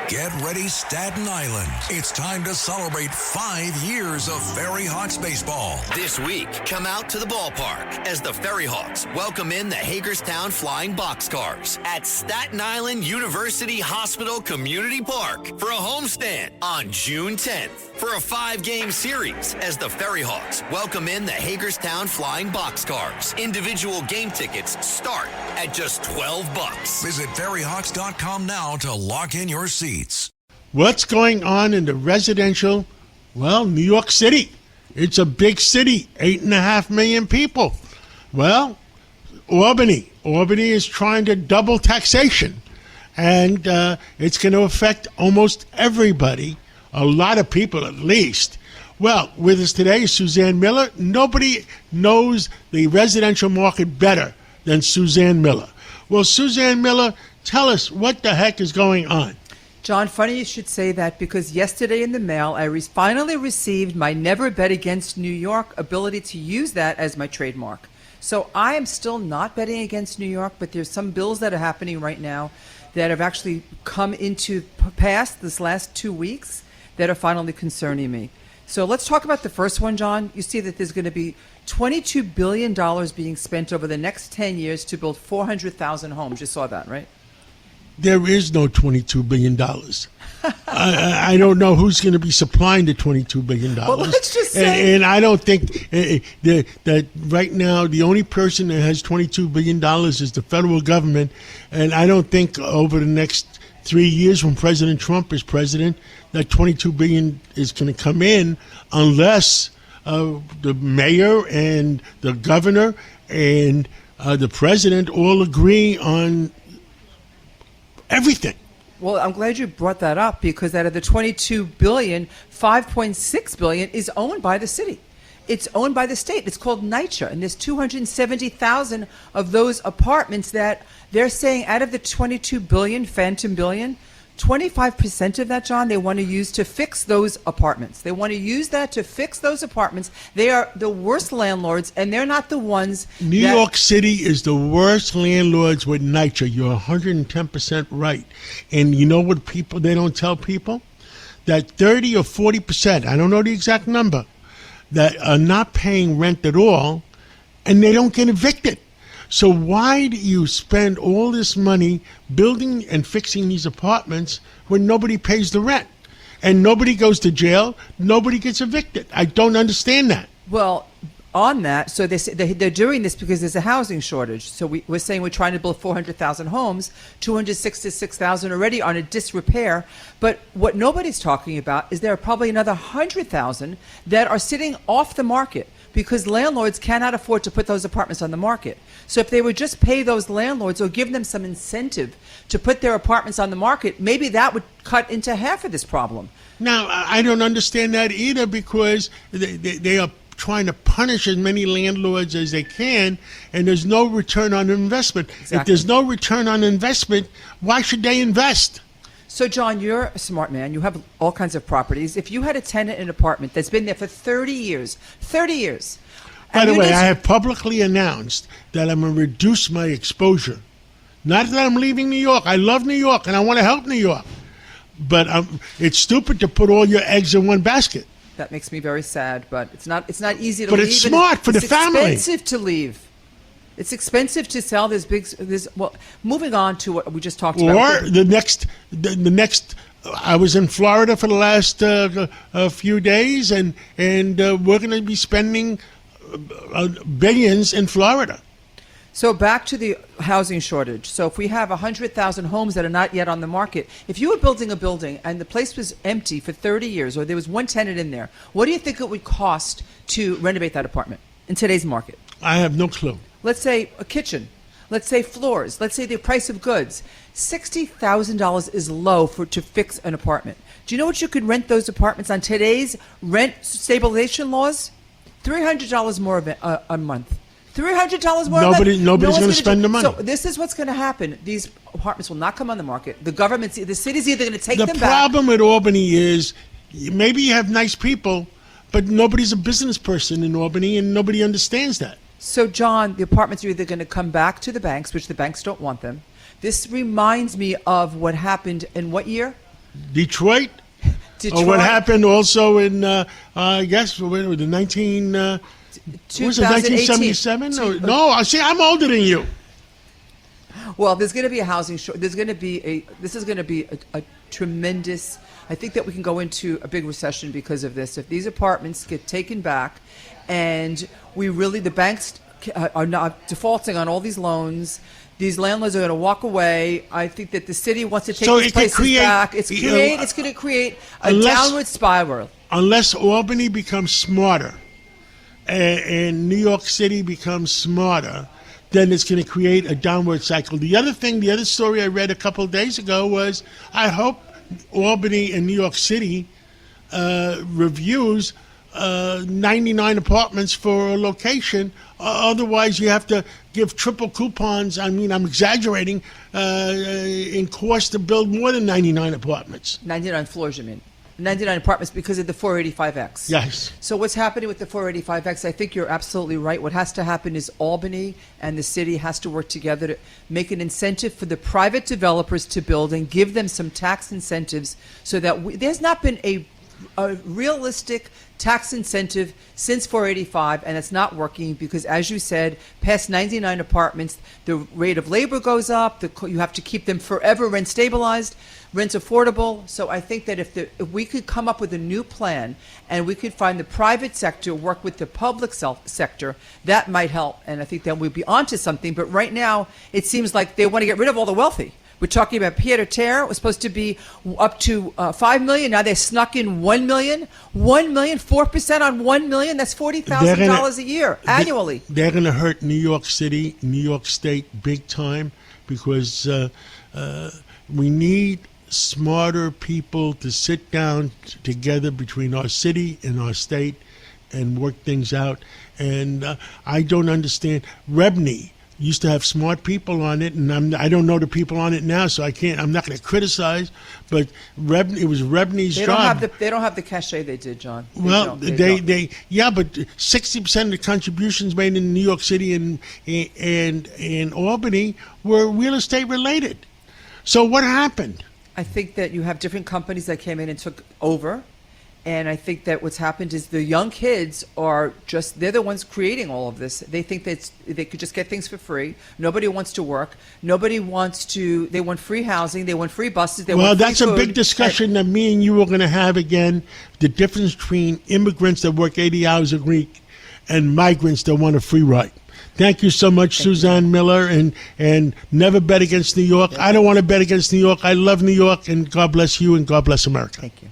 Get ready, Staten Island. It's time to celebrate 5 years of Ferry Hawks baseball. This week, come out to the ballpark as the Ferry Hawks welcome in the Hagerstown Flying Boxcars at Staten Island University Hospital Community Park for a homestand on June 10th. For a 5-game series as the Ferry Hawks welcome in the Hagerstown Flying Boxcars. Individual game tickets start at just $12. Visit ferryhawks.com now to lock in your seats. What's going on in the residential, New York City? It's a big city, 8.5 million people. Well, Albany is trying to double taxation, and it's going to affect almost everybody, a lot of people at least. Well, with us today is Suzanne Miller. Nobody knows the residential market better than Suzanne Miller. Well, Suzanne Miller, tell us what the heck is going on. John, funny you should say that, because yesterday in the mail, I finally received my Never Bet Against New York ability to use that as my trademark. So I am still not betting against New York, but there's some bills that are happening right now that have actually come into pass this last 2 weeks that are finally concerning me. So let's talk about the first one, John. You see that there's going to be $22 billion being spent over the next 10 years to build 400,000 homes. You saw that, right? There is no $22 billion. I don't know who's going to be supplying the $22 billion. Well, let's just say. And I don't think that right now the only person that has $22 billion is the federal government. And I don't think over the next 3 years when President Trump is president, that $22 billion is going to come in unless the mayor and the governor and the president all agree on everything. Well, I'm glad you brought that up, because out of the $22 billion, $5.6 billion is owned by the city. It's owned by the state. It's called NYCHA, and there's 270,000 of those apartments that they're saying out of the $22 billion, phantom billion, 25% of that, John, they want to use to fix those apartments. They want to use that to fix those apartments. They are the worst landlords, and they're not the ones. New York City is the worst landlords with NYCHA. You're 110% right. And you know what they don't tell people? That 30 or 40%, I don't know the exact number, that are not paying rent at all, and they don't get evicted. So why do you spend all this money building and fixing these apartments when nobody pays the rent? And nobody goes to jail, nobody gets evicted. I don't understand that. Well, on that, so they're doing this because there's a housing shortage. So we're saying we're trying to build 400,000 homes, 266,000 already on a disrepair. But what nobody's talking about is there are probably another 100,000 that are sitting off the market because landlords cannot afford to put those apartments on the market. So if they would just pay those landlords or give them some incentive to put their apartments on the market, maybe that would cut into half of this problem. Now, I don't understand that either, because they are trying to punish as many landlords as they can, and there's no return on investment. Exactly. If there's no return on investment, why should they invest? So, John, you're a smart man. You have all kinds of properties. If you had a tenant in an apartment that's been there for 30 years, By the way, I have publicly announced that I'm going to reduce my exposure. Not that I'm leaving New York. I love New York, and I want to help New York. But it's stupid to put all your eggs in one basket. That makes me very sad, but it's not easy to but leave. But it's smart for the family. It's expensive to leave. It's expensive to sell moving on to what we just talked about. Or the next, I was in Florida for the last few days, and we're going to be spending billions in Florida. So back to the housing shortage. So if we have 100,000 homes that are not yet on the market, if you were building a building and the place was empty for 30 years, or there was one tenant in there, what do you think it would cost to renovate that apartment in today's market? I have no clue. Let's say a kitchen. Let's say floors. Let's say the price of goods. $60,000 is low to fix an apartment. Do you know what you could rent those apartments on today's rent stabilization laws? $300 more a month. $300 more. Nobody's going to spend the money. So this is what's going to happen. These apartments will not come on the market. The city's either going to take them back. The problem with Albany is maybe you have nice people, but nobody's a business person in Albany, and nobody understands that. So, John, the apartments are either going to come back to the banks, which the banks don't want them. This reminds me of what happened in what year? Detroit? Detroit. Or what happened also in, I guess, when was it, 1977? No, I see, I'm older than you. Well, there's going to be a housing short. This is going to be a tremendous. I think that we can go into a big recession because of this. If these apartments get taken back, and the banks are not defaulting on all these loans, these landlords are going to walk away. I think that the city wants to take these places back. It's going to create a downward spiral. Unless Albany becomes smarter and New York City becomes smarter, then it's going to create a downward cycle. The other story I read a couple of days ago was, I hope Albany and New York City reviews 99 apartments for a location. Otherwise, you have to give triple coupons. I mean, I'm exaggerating, in cost to build more than 99 apartments. 99 floors, you mean? 99 apartments because of the 485X. Yes. So what's happening with the 485X, I think you're absolutely right. What has to happen is Albany and the city has to work together to make an incentive for the private developers to build and give them some tax incentives so that there's not been a realistic tax incentive since 485, and it's not working because, as you said, past 99 apartments, the rate of labor goes up. You have to keep them forever rent stabilized, rent's affordable. So I think that if we could come up with a new plan and we could find the private sector work with the public sector, that might help. And I think that we'd be onto something. But right now, it seems like they want to get rid of all the wealthy. We're talking about Pied à Terre. It was supposed to be up to $5 million. Now they snuck in $1 million. 4% on $1 million. That's $40,000 a year annually. They're going to hurt New York City, New York State big time because we need smarter people to sit down together between our city and our state and work things out. And I don't understand. Rebney used to have smart people on it, and I don't know the people on it now, so I'm not going to criticize. But it was Rebney's job. They don't have the cachet they did, John. But 60% of the contributions made in New York City and Albany were real estate related. So what happened? I think that you have different companies that came in and took over. And I think that what's happened is the young kids they're the ones creating all of this. They think that they could just get things for free. Nobody wants to work. They want free housing. They want free buses. That's a big discussion that me and you are going to have again, the difference between immigrants that work 80 hours a week and migrants that want a free ride. Thank you so much, Suzanne Miller, and never bet against New York. I don't want to bet against New York. I love New York, and God bless you, and God bless America. Thank you.